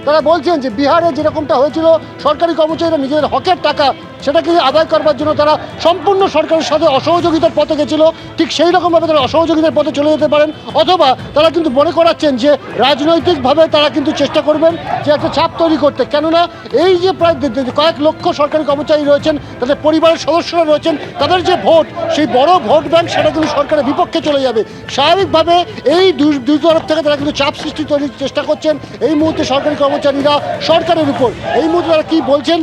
তারা বলছেন যে বিহারে যেরকমটা হয়েছিল সরকারি কর্মচারীরা নিজেদের হকের টাকা সেটাকে আদায় করবার জন্য তারা সম্পূর্ণ সরকারের সাথে অসহযোগিতার পথে গেছিল, ঠিক সেই রকমভাবে তারা অসহযোগিতার পথে চলে যেতে পারেন, অথবা তারা কিন্তু মনে করাচ্ছেন যে রাজনৈতিকভাবে তারা কিন্তু চেষ্টা করবেন যে একটা চাপ তৈরি করতে। কেননা এই যে প্রায় কয়েক লক্ষ সরকারি কর্মচারী রয়েছেন, তাদের পরিবারের সদস্যরা রয়েছেন, তাদের যে ভোট, সেই বড় ভোট ব্যাংক সেটা কিন্তু সরকারের বিপক্ষে চলে যাবে। স্বাভাবিকভাবে এই দুই তরফ থেকে তারা কিন্তু চাপ সৃষ্টি তৈরির চেষ্টা করছেন এই মুহূর্তে সরকারি কর্মচারীরা সরকারের উপর। এই মুহূর্তে তারা কী বলছেন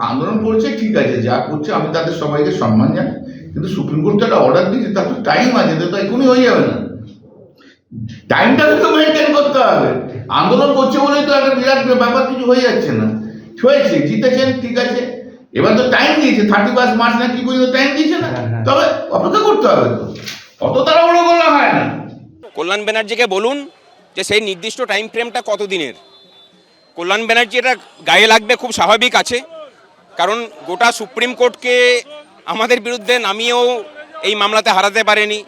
আন্দোলন করছে, ঠিক আছে, যা করছে আমি তাদের সবাইকে সম্মান জানাই, কিন্তু সুপ্রিম কোর্ট একটা অর্ডার দিয়েছে, তার তো টাইম আছে, তো এখনই হয়ে যাবে না, টাইমটাকে তো মেনটেন করতে হবে। আন্দোলন করছে বলেই তো একটা বিরাট ব্যাপার কিছু হয়ে যাচ্ছে না। হয়েছে, জিতেছেন, ঠিক আছে, এবার তো টাইম দিয়েছে, 31 মার্চ না কি পর্যন্ত টাইম দিয়েছে না, তবে অপেক্ষা করতে হবে, তো অত তাড়াহুড়ো করলে হয় না। কল্যাণ ব্যানার্জিকে বলুন যে সেই নির্দিষ্ট টাইম ফ্রেমটা কতদিনের। কল্যাণ ব্যানার্জি এটা গায়ে লাগবে, খুব স্বাভাবিক আছে, কারণ গোটা সুপ্রিম কোর্টকে আমাদের বিরুদ্ধে নামিয়েও এই মামলাতে হারাতে পারেনি,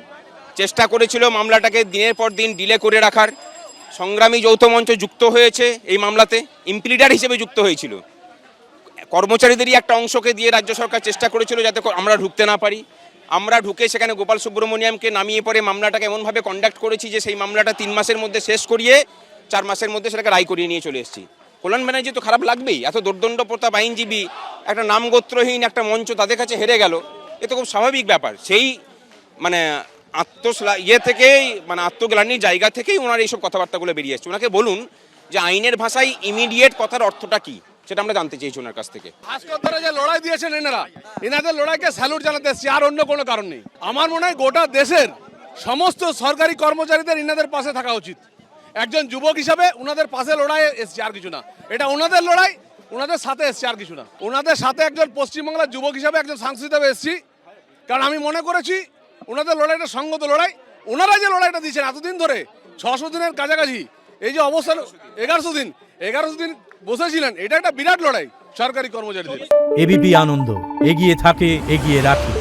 চেষ্টা করেছিল মামলাটাকে দিনের পর দিন ডিলে করে রাখার। সংগ্রামী যৌথ মঞ্চ যুক্ত হয়েছে এই মামলাতে, ইমপ্লিডার হিসেবে যুক্ত হয়েছিল। কর্মচারীদেরই একটা অংশকে দিয়ে রাজ্য সরকার চেষ্টা করেছিল যাতে আমরা ঢুকতে না পারি। আমরা ঢুকে সেখানে গোপাল সুব্রমণিয়ামকে নামিয়ে পরে মামলাটাকে এমনভাবে কন্ডাক্ট করেছি যে সেই মামলাটা 3 মাসের মধ্যে শেষ করিয়ে 4 মাসের মধ্যে সেটাকে রায় করিয়ে নিয়ে চলে এসেছি। কল্যাণ ব্যানার্জি তো খারাপ লাগবেই, এত দোর্দণ্ড প্রতাপ আইনজীবী, একটা নামগোত্রহীন একটা মঞ্চ তাদের কাছে হেরে গেল, এ তো খুব স্বাভাবিক ব্যাপার। সেই মানে আত্মগ্লানির জায়গা থেকেই ওনার এইসব কথাবার্তাগুলো বেরিয়ে এসছে। ওনাকে বলুন যে আইনের ভাষায় ইমিডিয়েট কথার অর্থটা কি, সেটা আমরা জানতে চেয়েছি ওনার কাছ থেকে। ভাস্কর যে লড়াই দিয়েছেন এনাদের লড়াইকে স্যালুট জানাতে এসেছি, আর অন্য কোনো কারণ নেই। আমার মনে হয় গোটা দেশের সমস্ত সরকারি কর্মচারীদের ইনাদের পাশে থাকা উচিত। একজন যুবক হিসাবে ওনাদের পাশে লড়াই এসেছি, আর কিছু না। এটা ওনাদের লড়াই, ওনাদের সাথে এসেছি, আর কিছু না। ওনাদের সাথে একজন পশ্চিমবাংলার যুবক হিসাবে একজন সাংসদ হিসাবে এসেছি, কারণ আমি মনে করেছি ওনাদের লড়াইটা সঙ্গত লড়াই। ওনারা যে লড়াইটা দিয়েছেন এতদিন ধরে, 600 দিনের কাছাকাছি, এই যে অবস্থান 1100 দিন বসেছিলেন, এটা একটা বিরাট লড়াই সরকারি কর্মচারীদের। এবিপি আনন্দ, এগিয়ে থাকে, এগিয়ে রাখে।